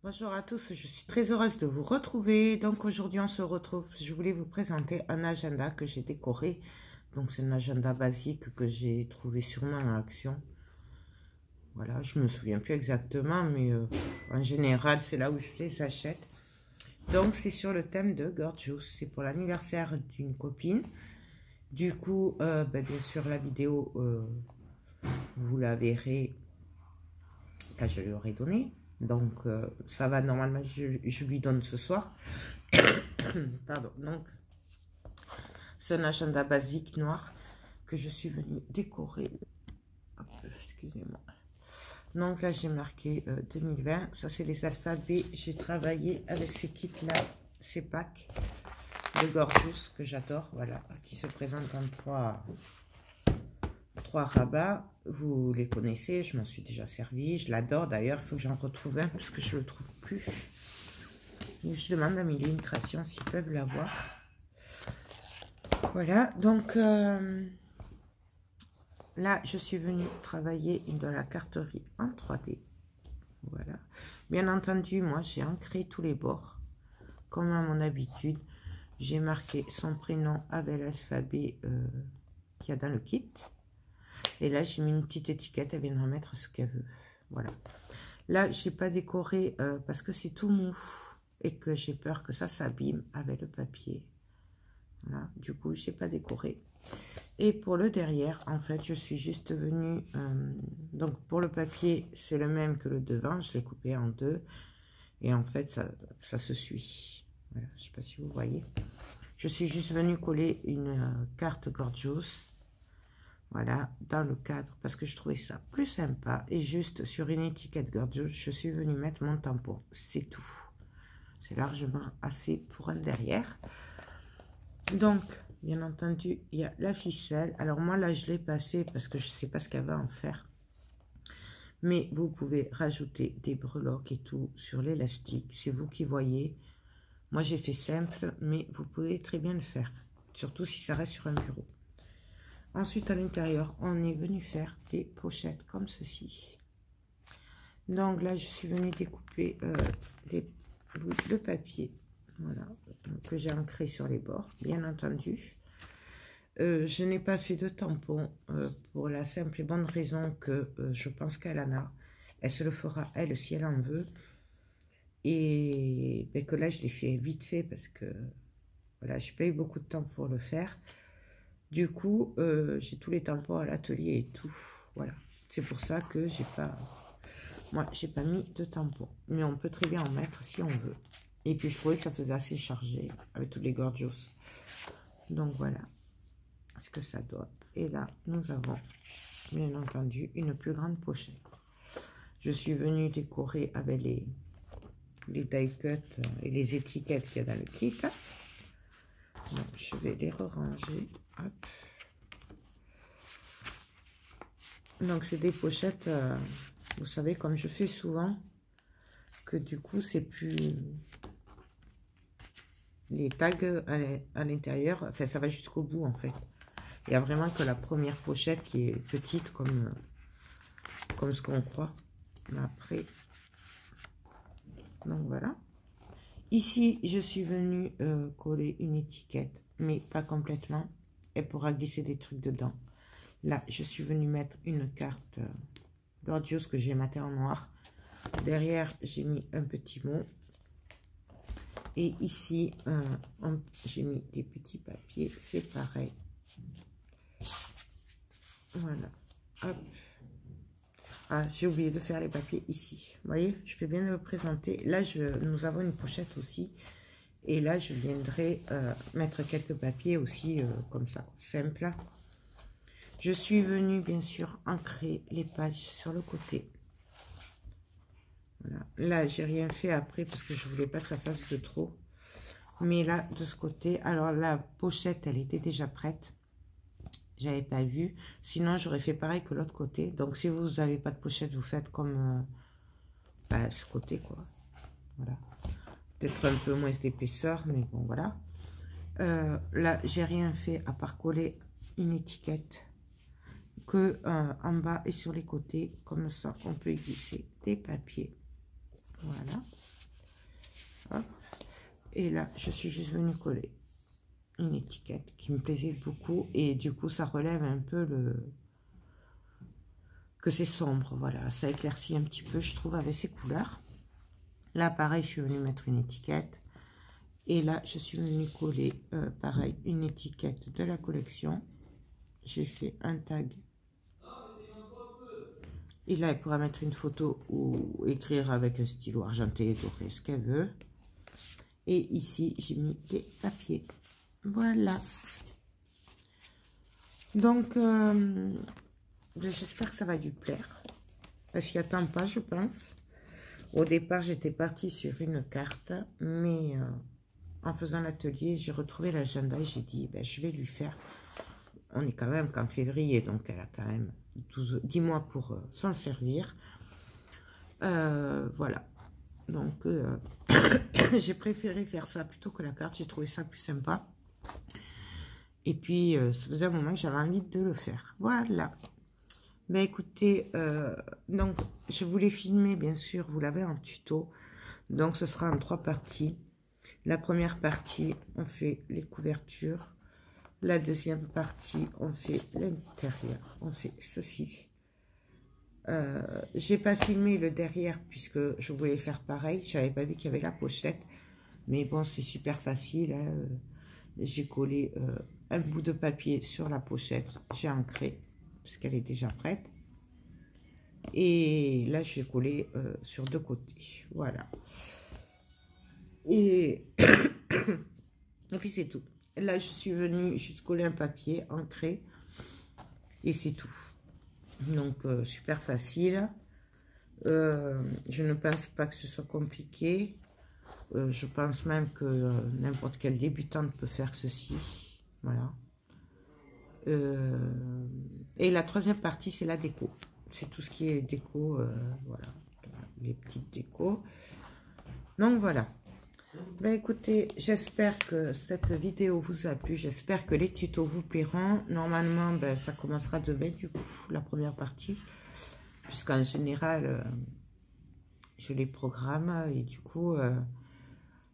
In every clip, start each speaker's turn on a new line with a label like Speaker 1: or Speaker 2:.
Speaker 1: Bonjour à tous, je suis très heureuse de vous retrouver. Donc aujourd'hui on se retrouve, je voulais vous présenter un agenda que j'ai décoré. Donc c'est un agenda basique que j'ai trouvé sûrement en Action. Voilà, je me souviens plus exactement, mais en général c'est là où je les achète. Donc c'est sur le thème de Gorgeous, c'est pour l'anniversaire d'une copine. Du coup, bien sûr la vidéo, vous la verrez quand je lui aurai donné. Donc ça va, normalement je lui donne ce soir. Pardon. Donc c'est un agenda basique noir que je suis venue décorer. Excusez-moi. Donc là j'ai marqué 2020. Ça c'est les alphabets. J'ai travaillé avec ce kit là, ces packs de Gorgeous que j'adore. Voilà, qui se présentent en trois rabats. Vous les connaissez, je m'en suis déjà servi, je l'adore d'ailleurs. Il faut que j'en retrouve un parce que je le trouve plus. Je demande à Mille Création s'ils peuvent l'avoir. Voilà, donc là je suis venue travailler de la carterie en 3D. Voilà, bien entendu moi j'ai ancré tous les bords comme à mon habitude. J'ai marqué son prénom avec l'alphabet qu'il y a dans le kit. Et là, j'ai mis une petite étiquette, elle viendra mettre ce qu'elle veut. Voilà. Là, je n'ai pas décoré parce que c'est tout mou et que j'ai peur que ça s'abîme avec le papier. Voilà. Du coup, je n'ai pas décoré. Et pour le derrière, en fait, je suis juste venue... donc, pour le papier, c'est le même que le devant. Je l'ai coupé en deux. Et en fait, ça se suit. Voilà. Je ne sais pas si vous voyez. Je suis juste venue coller une carte Gorgeous. Voilà, dans le cadre, parce que je trouvais ça plus sympa. Et juste sur une étiquette Gorgeous, je suis venue mettre mon tampon. C'est tout. C'est largement assez pour un derrière. Donc, bien entendu, il y a la ficelle. Alors moi, là, je l'ai passée parce que je ne sais pas ce qu'elle va en faire. Mais vous pouvez rajouter des breloques et tout sur l'élastique. C'est vous qui voyez. Moi, j'ai fait simple, mais vous pouvez très bien le faire. Surtout si ça reste sur un bureau. Ensuite, à l'intérieur, on est venu faire des pochettes comme ceci. Donc là, je suis venue découper des bouts de papier, voilà, que j'ai ancré sur les bords, bien entendu. Je n'ai pas fait de tampon pour la simple et bonne raison que je pense qu'elle en a. Elle se le fera, elle, si elle en veut. Et ben, que là, je l'ai fait vite fait parce que voilà, je n'ai pas eu beaucoup de temps pour le faire. Du coup, j'ai tous les tampons à l'atelier et tout. Voilà. C'est pour ça que j'ai pas... Moi, j'ai pas mis de tampons. Mais on peut très bien en mettre si on veut. Et puis, je trouvais que ça faisait assez chargé avec tous les Gorgeous. Donc, voilà ce que ça donne. Et là, nous avons, bien entendu, une plus grande pochette. Je suis venue décorer avec les die cut et les étiquettes qu'il y a dans le kit. Donc, je vais les ranger. Hop. Donc, c'est des pochettes, vous savez, comme je fais souvent, que du coup, c'est plus... Les tags à l'intérieur, enfin, ça va jusqu'au bout, en fait. Il n'y a vraiment que la première pochette qui est petite, comme ce qu'on croit. Mais après, donc voilà. Ici, je suis venue coller une étiquette, mais pas complètement. Elle pourra glisser des trucs dedans. Là, je suis venue mettre une carte Gorgeous que j'ai matée en noir. Derrière, j'ai mis un petit mot. Et ici, j'ai mis des petits papiers. C'est pareil. Voilà. Hop. Ah, j'ai oublié de faire les papiers ici. Vous voyez, je peux bien le présenter. Là, nous avons une pochette aussi. Et là, je viendrai mettre quelques papiers aussi, comme ça, simple. Je suis venue, bien sûr, ancrer les pages sur le côté. Voilà. Là, j'ai rien fait après parce que je voulais pas que ça fasse de trop. Mais là, de ce côté, alors la pochette, elle était déjà prête. J'avais pas vu. Sinon, j'aurais fait pareil que l'autre côté. Donc, si vous n'avez pas de pochette, vous faites comme ce côté, quoi. Voilà. Peut-être un peu moins d'épaisseur, mais bon, voilà. Là, j'ai rien fait à part coller une étiquette que en bas et sur les côtés. Comme ça, on peut y glisser des papiers. Voilà. Hop. Et là, je suis juste venue coller une étiquette qui me plaisait beaucoup. Et du coup, ça relève un peu que c'est sombre. Voilà, ça éclaircit un petit peu, je trouve, avec ces couleurs. Là, pareil, je suis venue mettre une étiquette. Et là, je suis venue coller, pareil, une étiquette de la collection. J'ai fait un tag. Et là, elle pourra mettre une photo ou écrire avec un stylo argenté, doré, ce qu'elle veut. Et ici, j'ai mis des papiers. Voilà. Donc, j'espère que ça va lui plaire. Parce qu'il n'y a tant pas, je pense. Au départ, j'étais partie sur une carte. Mais en faisant l'atelier, j'ai retrouvé l'agenda et j'ai dit, ben, je vais lui faire. On est quand même qu'en février, donc elle a quand même 10 mois pour s'en servir. Voilà. Donc, j'ai préféré faire ça plutôt que la carte. J'ai trouvé ça plus sympa. Et puis, ça faisait un moment que j'avais envie de le faire. Voilà. Mais écoutez, donc, je voulais filmer, bien sûr, vous l'avez en tuto. Donc, ce sera en 3 parties. La première partie, on fait les couvertures. La deuxième partie, on fait l'intérieur. On fait ceci. J'ai pas filmé le derrière puisque je voulais faire pareil. J'avais pas vu qu'il y avait la pochette. Mais bon, c'est super facile. Hein. J'ai collé un bout de papier sur la pochette. J'ai ancré puisqu'elle est déjà prête. Et là, j'ai collé sur 2 côtés. Voilà. Et, et puis, c'est tout. Là, je suis venue juste coller un papier ancré. Et c'est tout. Donc, super facile. Je ne pense pas que ce soit compliqué. Je pense même que n'importe quel débutante peut faire ceci. Voilà. Et la troisième partie, c'est la déco. C'est tout ce qui est déco. Voilà. Les petites décos. Donc, voilà. Ben, écoutez, j'espère que cette vidéo vous a plu. J'espère que les tutos vous plairont. Normalement, ben, ça commencera demain, du coup, la première partie. Puisqu'en général, je les programme. Et du coup,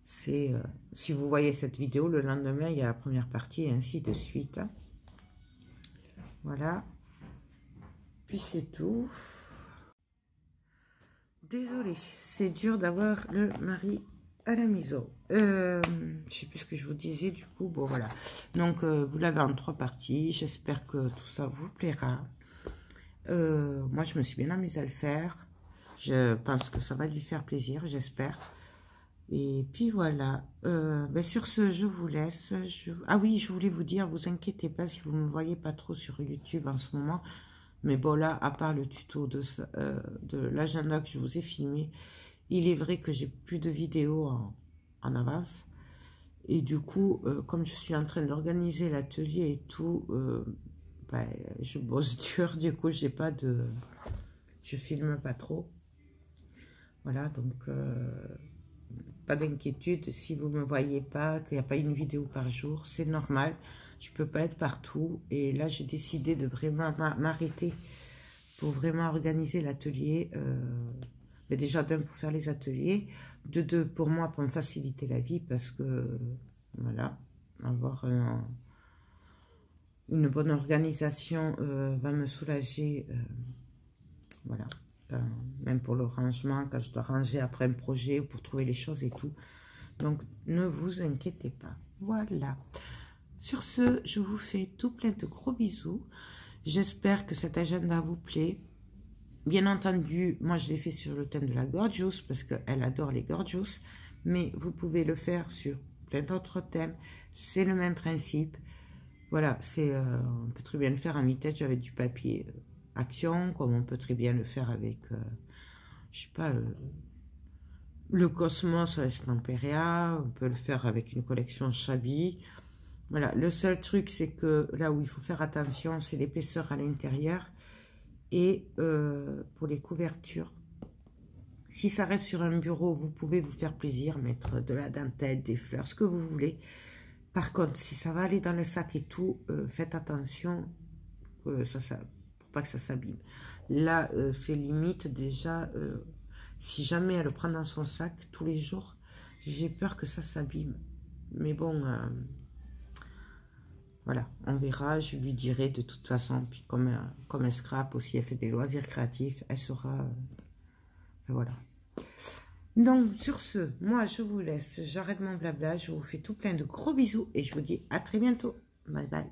Speaker 1: c'est si vous voyez cette vidéo, le lendemain, il y a la première partie et ainsi de suite. Voilà. Puis c'est tout. Désolée, c'est dur d'avoir le mari à la maison. Je sais plus ce que je vous disais, du coup, bon voilà. Donc, vous l'avez en 3 parties. J'espère que tout ça vous plaira. Moi, je me suis bien amusée à le faire. Je pense que ça va lui faire plaisir, j'espère. Et puis voilà. Ben sur ce, je vous laisse. Ah oui, je voulais vous dire, vous inquiétez pas si vous ne me voyez pas trop sur YouTube en ce moment. Mais bon, là, à part le tuto de l'agenda que je vous ai filmé, il est vrai que j'ai plus de vidéos en avance. Et du coup, comme je suis en train d'organiser l'atelier et tout, ben, je bosse dur. Du coup, j'ai pas de... Je filme pas trop. Voilà, donc... pas d'inquiétude si vous ne me voyez pas, qu'il n'y a pas une vidéo par jour, c'est normal. Je ne peux pas être partout. Et là, j'ai décidé de vraiment m'arrêter pour vraiment organiser l'atelier. Mais déjà, d'un, pour faire les ateliers. De deux, pour moi, pour me faciliter la vie. Parce que, voilà, avoir une bonne organisation va me soulager. Voilà. Même pour le rangement, quand je dois ranger après un projet ou pour trouver les choses et tout. Donc, ne vous inquiétez pas. Voilà. Sur ce, je vous fais tout plein de gros bisous. J'espère que cet agenda vous plaît. Bien entendu, moi, je l'ai fait sur le thème de la Gorgeous parce qu'elle adore les Gorgeous. Mais vous pouvez le faire sur plein d'autres thèmes. C'est le même principe. Voilà, on peut très bien le faire en vintage avec du papier action, comme on peut très bien le faire avec, je sais pas, le Cosmos Estamperia, on peut le faire avec une collection Shabby. Voilà, le seul truc, c'est que là où il faut faire attention, c'est l'épaisseur à l'intérieur et pour les couvertures. Si ça reste sur un bureau, vous pouvez vous faire plaisir, mettre de la dentelle, des fleurs, ce que vous voulez. Par contre, si ça va aller dans le sac et tout, faites attention pour pas que ça s'abîme. Là, c'est limite déjà, si jamais elle le prend dans son sac tous les jours, J'ai peur que ça s'abîme. Mais bon, voilà, on verra. Je lui dirai de toute façon. Puis comme elle scrape aussi, elle fait des loisirs créatifs, elle saura. Voilà. Donc, sur ce, moi, je vous laisse. J'arrête mon blabla. Je vous fais tout plein de gros bisous. Et je vous dis à très bientôt. Bye bye.